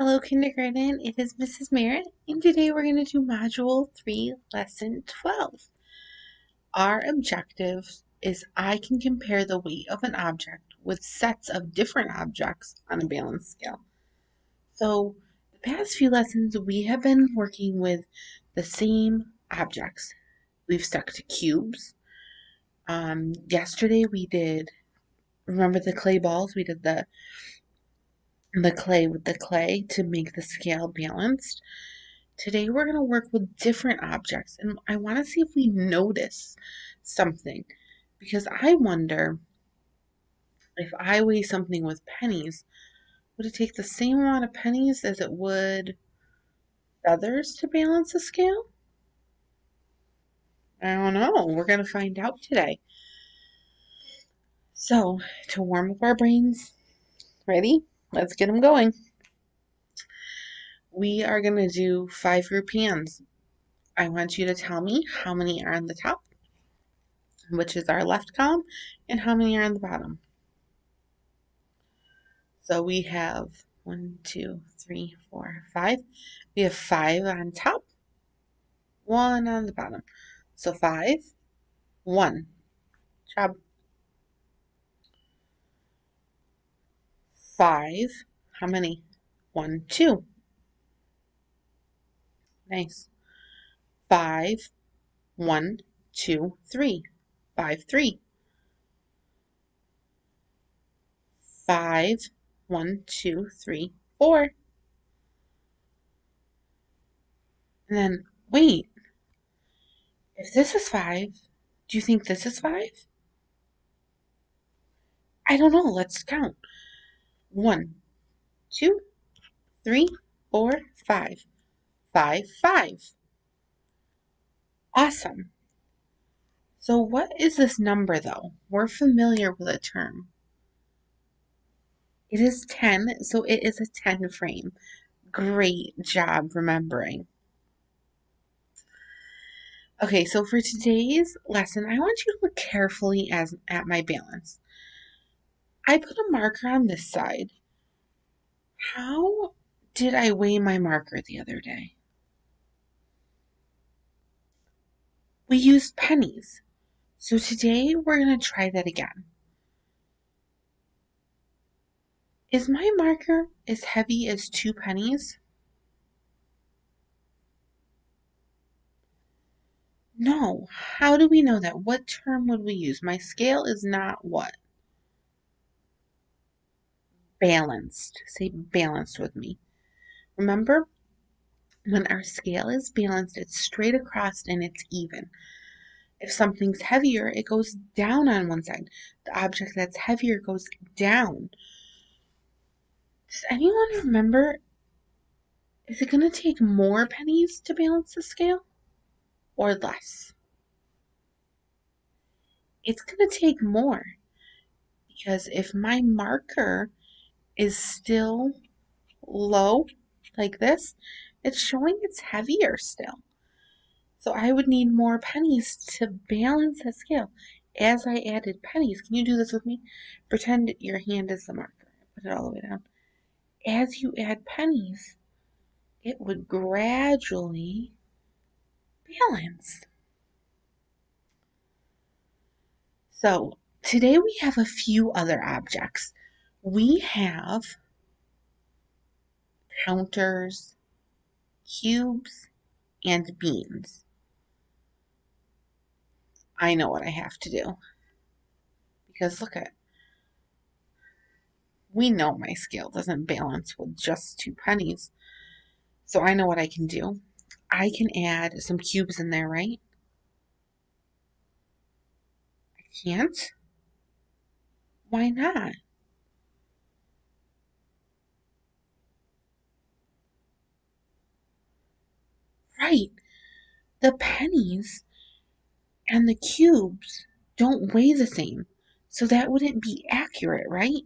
Hello, kindergarten. It is Mrs. Merritt, and today we're going to do Module 3, Lesson 12. Our objective is I can compare the weight of an object with sets of different objects on a balance scale. So, the past few lessons we have been working with the same objects. We've stuck to cubes. Yesterday we did, remember the clay balls? We did the clay with the clay to make the scale balanced. Today we're going to work with different objects, and I want to see if we notice something, because I wonder if I weigh something with pennies, would it take the same amount of pennies as it would feathers to balance a scale? I don't know. We're going to find out today. So, to warm up our brains, ready? Let's get them going. We are going to do 5 group hands. I want you to tell me how many are on the top, which is our left column, and how many are on the bottom. So we have 1, 2, 3, 4, 5. We have 5 on top, 1 on the bottom. So 5, 1. Job. 5. How many? 1, 2. Nice. 5, 1, 2, 3. 5, 3. 5, 1, 2, 3, 4. And then, wait. If this is 5, do you think this is 5? I don't know. Let's count. 1, 2, 3, 4, 5. 5, 5. Awesome. So what is this number, though? We're familiar with the term. It is 10, so it is a 10 frame. Great job remembering. Okay, so for today's lesson, I want you to look carefully at my balance. I put a marker on this side. How did I weigh my marker the other day? We used pennies. So today we're going to try that again. Is my marker as heavy as 2 pennies? No. How do we know that? What term would we use? My scale is not what? Balanced. Say balanced with me. Remember, when our scale is balanced, it's straight across and it's even. If something's heavier, it goes down on one side. The object that's heavier goes down. Does anyone remember? Is it going to take more pennies to balance the scale or less? It's going to take more, because if my marker is still low like this, it's showing it's heavier still. So I would need more pennies to balance the scale. As I added pennies, can you do this with me? Pretend your hand is the marker. Put it all the way down. As you add pennies, it would gradually balance. So today we have a few other objects. We have counters, cubes, and beans. I know what I have to do, because look at, we know my scale doesn't balance with just 2 pennies. So I know what I can do. I can add some cubes in there, right? I can't? Why not? Right. The pennies and the cubes don't weigh the same. So that wouldn't be accurate, right?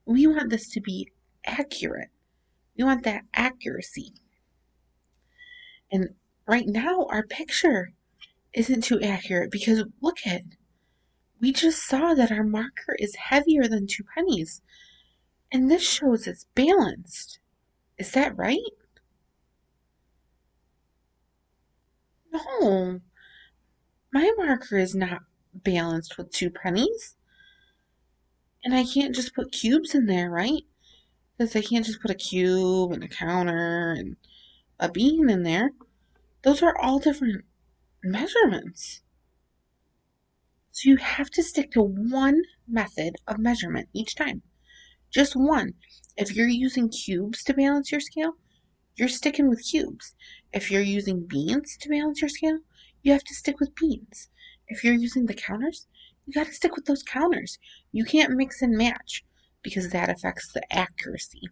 We want this to be accurate. We want that accuracy. And right now, our picture isn't too accurate, because look at, we just saw that our marker is heavier than 2 pennies. And this shows it's balanced. Is that right? No, my marker is not balanced with two pennies. And I can't just put cubes in there, right? Because I can't just put a cube and a counter and a bean in there. Those are all different measurements. So you have to stick to one method of measurement each time. Just one. If you're using cubes to balance your scale, you're sticking with cubes. If you're using beans to balance your scale, you have to stick with beans. If you're using the counters, you got to stick with those counters. You can't mix and match because that affects the accuracy.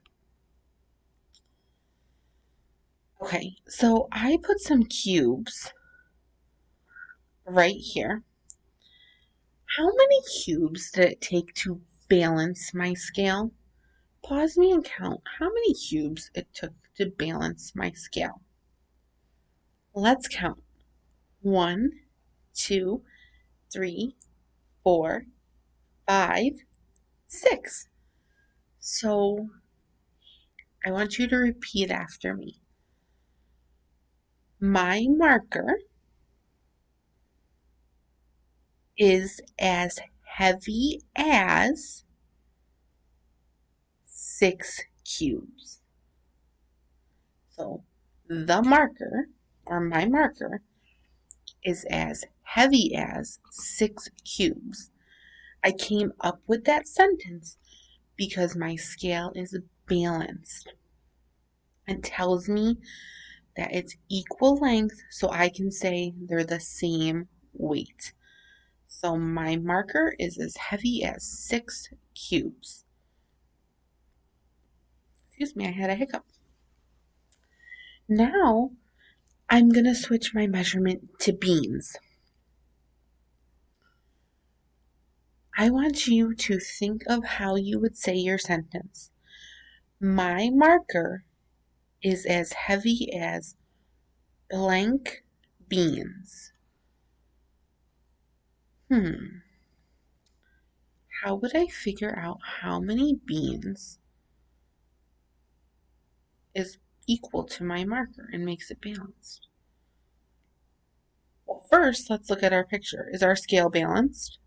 Okay, so I put some cubes right here. How many cubes did it take to balance my scale? Pause me and count how many cubes it took to balance my scale. Let's count. 1, 2, 3, 4, 5, 6. So I want you to repeat after me. My marker is as heavy as 6 cubes. So the marker, or my marker, is as heavy as 6 cubes. I came up with that sentence because my scale is balanced and tells me that it's equal length, so I can say they're the same weight. So my marker is as heavy as 6 cubes. Excuse me, I had a hiccup. Now I'm going to switch my measurement to beans. I want you to think of how you would say your sentence. My marker is as heavy as blank beans. How would I figure out how many beans is equal to my marker and makes it balanced? Well, first, let's look at our picture. Is our scale balanced?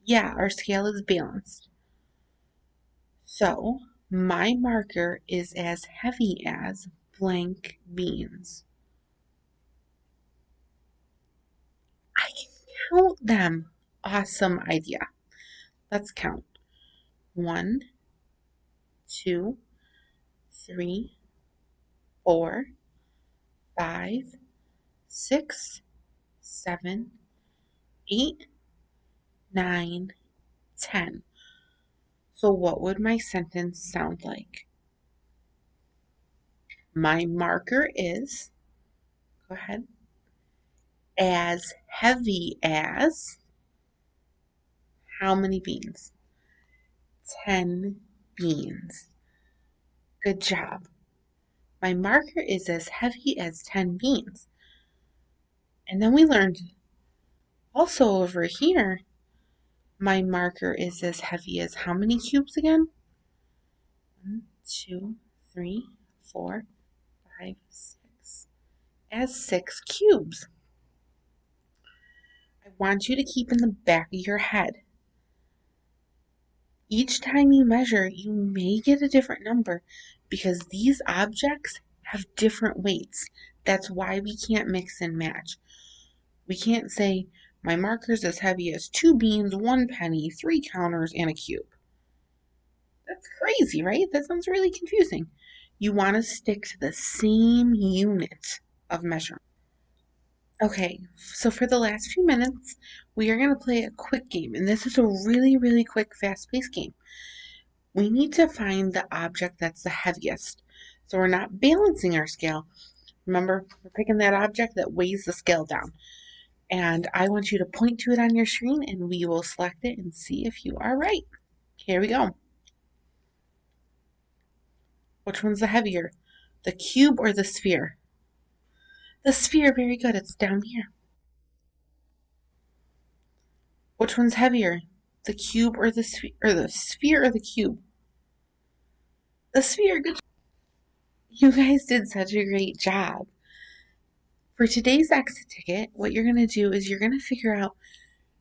Yeah, our scale is balanced. So, my marker is as heavy as blank beans. I can count them. Awesome idea. Let's count. 1, 2, 3, 4, 5, 6, 7, 8, 9, 10. So what would my sentence sound like? My marker is, go ahead, as heavy as how many beans? 10 beans. Good job. My marker is as heavy as 10 beans. And then we learned also over here, my marker is as heavy as how many cubes again? 1, 2, 3, 4, 5, 6. As 6 cubes. I want you to keep in the back of your head. Each time you measure, you may get a different number because these objects have different weights. That's why we can't mix and match. We can't say, my marker's as heavy as 2 beans, 1 penny, 3 counters, and a cube. That's crazy, right? That sounds really confusing. You want to stick to the same unit of measurement. Okay, so for the last few minutes, we are going to play a quick game, and this is a really, really quick, fast-paced game. We need to find the object that's the heaviest. So we're not balancing our scale. Remember, we're picking that object that weighs the scale down. And I want you to point to it on your screen, and we will select it and see if you are right. Here we go. Which one's the heavier? The cube or the sphere? The sphere, very good. It's down here. Which one's heavier? The cube or the sphere, or the sphere or the cube? The sphere, good. You guys did such a great job. For today's exit ticket, what you're going to do is you're going to figure out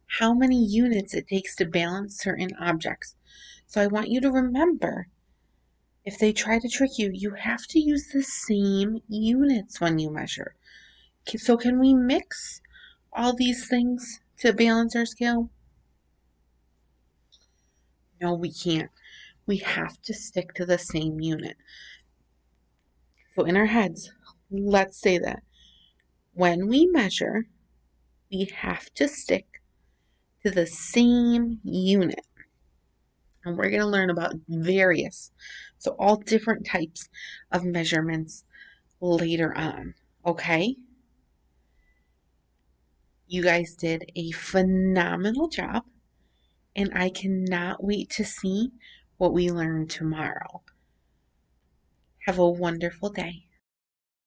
how many units it takes to balance certain objects. So I want you to remember, if they try to trick you, you have to use the same units when you measure. So can we mix all these things to balance our scale? No, we can't. We have to stick to the same unit. So in our heads, let's say that when we measure, we have to stick to the same unit. And we're going to learn about various, so all different types of measurements later on. Okay? You guys did a phenomenal job, and I cannot wait to see what we learn tomorrow. Have a wonderful day.